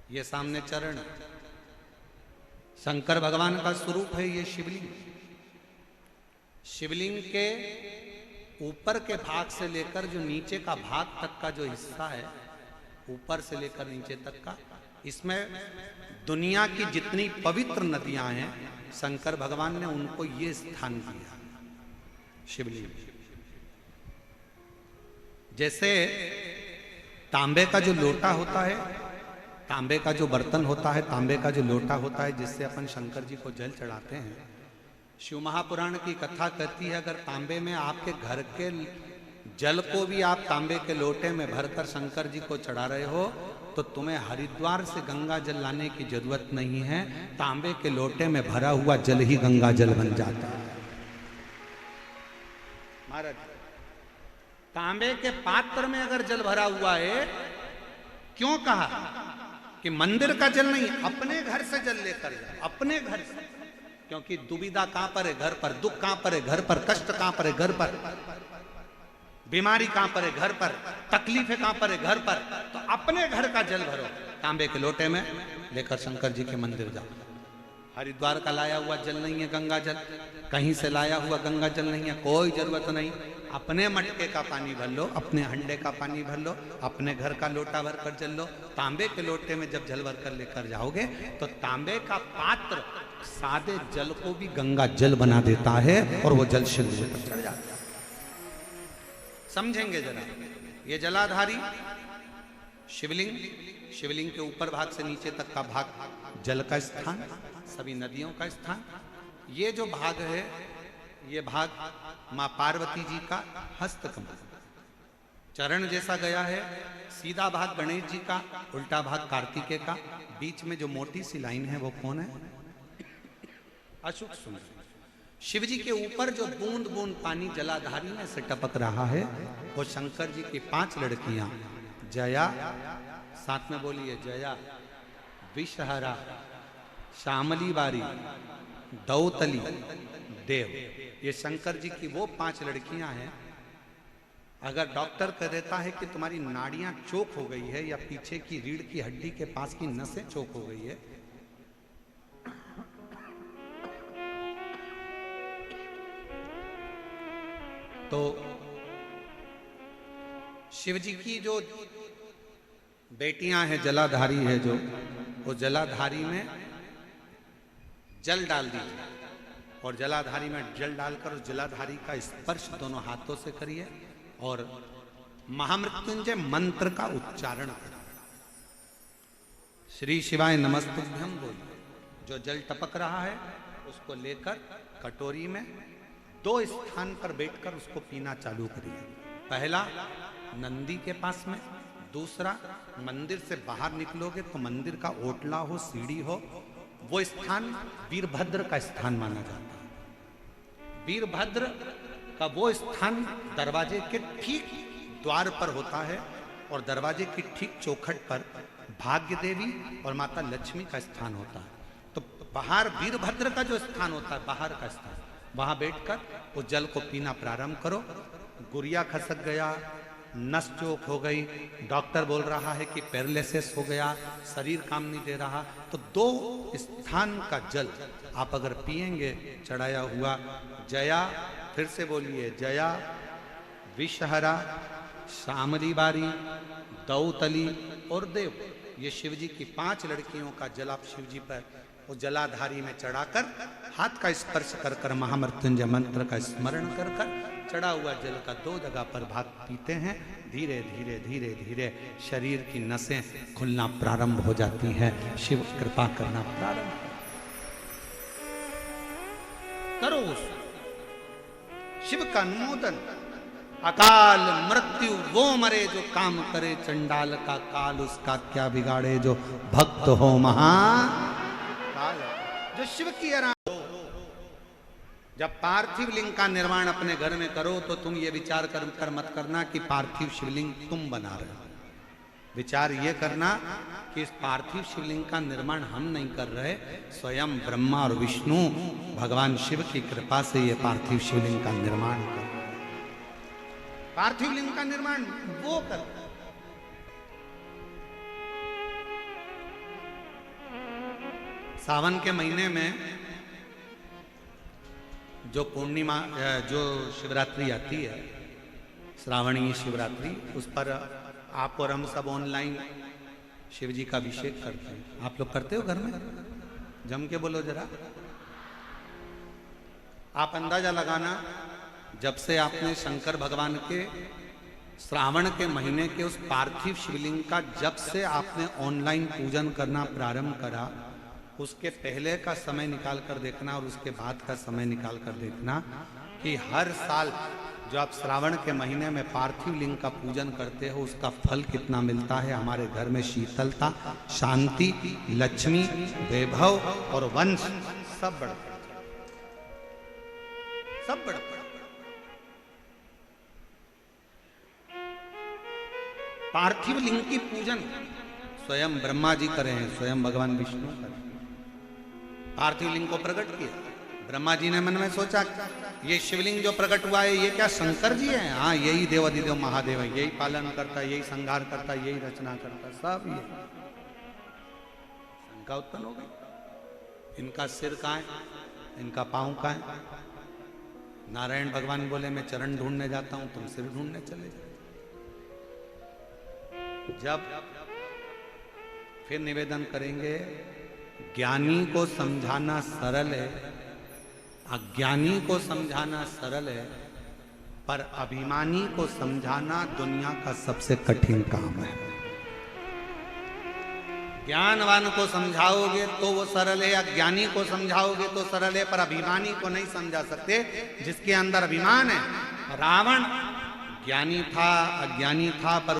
ये सामने चरण, शंकर भगवान का स्वरूप है ये शिवलिंग। शिवलिंग के ऊपर के भाग से लेकर जो नीचे का भाग तक का जो हिस्सा है, ऊपर से लेकर नीचे तक का, इसमें दुनिया की जितनी पवित्र नदियां हैं शंकर भगवान ने उनको ये स्थान दिया शिवलिंग। जैसे तांबे का जो लोटा होता है, तांबे का जो बर्तन होता है, तांबे का जो लोटा होता है जिससे अपन शंकर जी को जल चढ़ाते हैं, शिव महापुराण की कथा कहती है अगर तांबे में आपके घर के जल को भी आप तांबे के लोटे में भरकर शंकर जी को चढ़ा रहे हो तो तुम्हें हरिद्वार से गंगा जल लाने की जरूरत नहीं है, तांबे के लोटे में भरा हुआ जल ही गंगा जल बन जाता है। महाराज, तांबे के पात्र में अगर जल भरा हुआ है, क्यों कहा कि मंदिर का जल नहीं, अपने घर से जल लेकर जाए, अपने घर से। क्योंकि दुविधा कहां पर है? घर पर। दुख कहां पर है? घर पर। कष्ट कहां पर है? घर पर। बीमारी कहां पर है? घर पर। तकलीफें कहां पर है? घर पर। तो अपने घर का जल भरो, तांबे के लोटे में लेकर शंकर जी के मंदिर जाओ। हरिद्वार का लाया हुआ जल नहीं है गंगा जल, कहीं से लाया हुआ गंगा जल नहीं है, कोई जरूरत नहीं। अपने मटके का पानी भर लो, अपने हंडे का पानी भर लो, अपने घर का लोटा भर कर जल लो। तांबे के लोटे में जब जल भर कर लेकर जाओगे तो तांबे का पात्र सादे जल को भी गंगा जल बना देता है और वो जल शिव जी तक चढ़ जाता है। समझेंगे जरा, ये जलाधारी शिवलिंग, शिवलिंग के ऊपर भाग से नीचे तक का भाग जल का स्थान, सभी नदियों का स्थान। ये जो भाग है, ये भाग मां पार्वती जी का हस्तकमल, चरण जैसा गया है। सीधा भाग गणेश जी का, उल्टा भाग कार्तिकेय का, बीच में जो मोटी सी लाइन है वो कौन है? अशुक सुंदर। शिव जी के ऊपर जो बूंद बूंद पानी जलाधारी में से टपक रहा है वो शंकर जी की 5 लड़कियां, जया, साथ में बोलिए जया, विषहरा, श्यामली बारी, दौतली, देव। ये शंकर जी की वो 5 लड़कियां हैं। अगर डॉक्टर कह देता है कि तुम्हारी नाड़ियां चोक हो गई है या पीछे की रीढ़ की हड्डी के पास की नसें चोक हो गई है, तो शिव जी की जो बेटियां हैं, जलाधारी है जो, वो जलाधारी में जल डाल दीजिए और जलाधारी में जल डालकर उस जलाधारी का स्पर्श दोनों हाथों से करिए और महामृत्युंजय मंत्र का उच्चारण करिए। श्री शिवाय नमस्तुभ्यम बोलिए। जो जल टपक रहा है उसको लेकर कटोरी में 2 स्थान पर बैठकर उसको पीना चालू करिए। पहला नंदी के पास में, दूसरा मंदिर से बाहर निकलोगे तो मंदिर का ओटला हो, सीढ़ी हो, वो स्थान वीरभद्र का स्थान माना जाता है। वीरभद्र का वो स्थान दरवाजे के ठीक द्वार पर होता है और दरवाजे की ठीक चौखट पर भाग्य देवी और माता लक्ष्मी का स्थान होता है। तो बाहर वीरभद्र का जो स्थान होता है, बाहर का स्थान, वहां बैठकर उस जल को पीना प्रारंभ करो। गुरिया खसक गया, नस चोक हो गई, डॉक्टर बोल रहा है कि पैरालिसिस हो गया, शरीर काम नहीं दे रहा, तो 2 स्थान का जल आप अगर पिएंगे चढ़ाया हुआ, जया, फिर से बोलिए जया, विषहरा, श्यामली बारी, दौतली और देव, ये शिव जी की 5 लड़कियों का जल आप शिव जी पर उस जलाधारी में चढ़ाकर हाथ का स्पर्श कर कर महामृत्युंजय मंत्र का स्मरण कर कर चढ़ा हुआ जल का 2 जगह पर भाग पीते हैं। धीरे धीरे धीरे धीरे शरीर की नसें खुलना प्रारंभ हो जाती हैं। शिव कृपा करना प्रारंभ करो। शिव का अनुमोदन। अकाल मृत्यु वो मरे जो काम करे, चंडाल का काल उसका क्या बिगाड़े, जो भक्त हो महाकाल। जो शिव की जब पार्थिव लिंग का निर्माण अपने घर में करो तो तुम ये विचार कर मत करना कि पार्थिव शिवलिंग तुम बना रहे हो। विचार ये करना कि इस पार्थिव शिवलिंग का निर्माण हम नहीं कर रहे, स्वयं ब्रह्मा और विष्णु भगवान शिव की कृपा से ये पार्थिव शिवलिंग का निर्माण कर, पार्थिव लिंग का निर्माण वो कर। सावन के महीने में जो पूर्णिमा, जो शिवरात्रि आती है, श्रावणी शिवरात्रि, उस पर आप और हम सब ऑनलाइन शिव जी का अभिषेक करते हैं। आप लोग करते हो घर में? जम के बोलो जरा। आप अंदाजा लगाना, जब से आपने शंकर भगवान के श्रावण के महीने के उस पार्थिव शिवलिंग का जब से आपने ऑनलाइन पूजन करना प्रारंभ करा, उसके पहले का समय निकाल कर देखना और उसके बाद का समय निकाल कर देखना कि हर साल जो आप श्रावण के महीने में पार्थिव लिंग का पूजन करते हो, उसका फल कितना मिलता है। हमारे घर में शीतलता, शांति, लक्ष्मी, वैभव और वंश सब बढ़ता है, सब बढ़ता है। पार्थिव लिंग की पूजन स्वयं ब्रह्मा जी करे हैं, स्वयं भगवान विष्णु करे। पार्थिव लिंग को प्रकट किया ब्रह्मा जी ने, मन में सोचा ये शिवलिंग जो प्रकट हुआ है ये क्या शंकर जी हैं? हाँ, यही देवाधिदेव महादेव है, यही पालन करता, यही संहार करता, यही रचना करता, सब ये। शंका उत्पन्न हो गई, इनका सिर कहाँ है, इनका पांव कहाँ है? नारायण भगवान बोले मैं चरण ढूंढने जाता हूं, तुम सिर ढूंढने चले जाओ। जब फिर निवेदन करेंगे, ज्ञानी को समझाना सरल है, अज्ञानी को समझाना सरल है, पर अभिमानी को समझाना दुनिया का सबसे कठिन काम है। ज्ञानवान को समझाओगे तो वो सरल है, अज्ञानी को समझाओगे तो सरल है, पर अभिमानी को नहीं समझा सकते, जिसके अंदर अभिमान है। रावण ज्ञानी था, अज्ञानी था, पर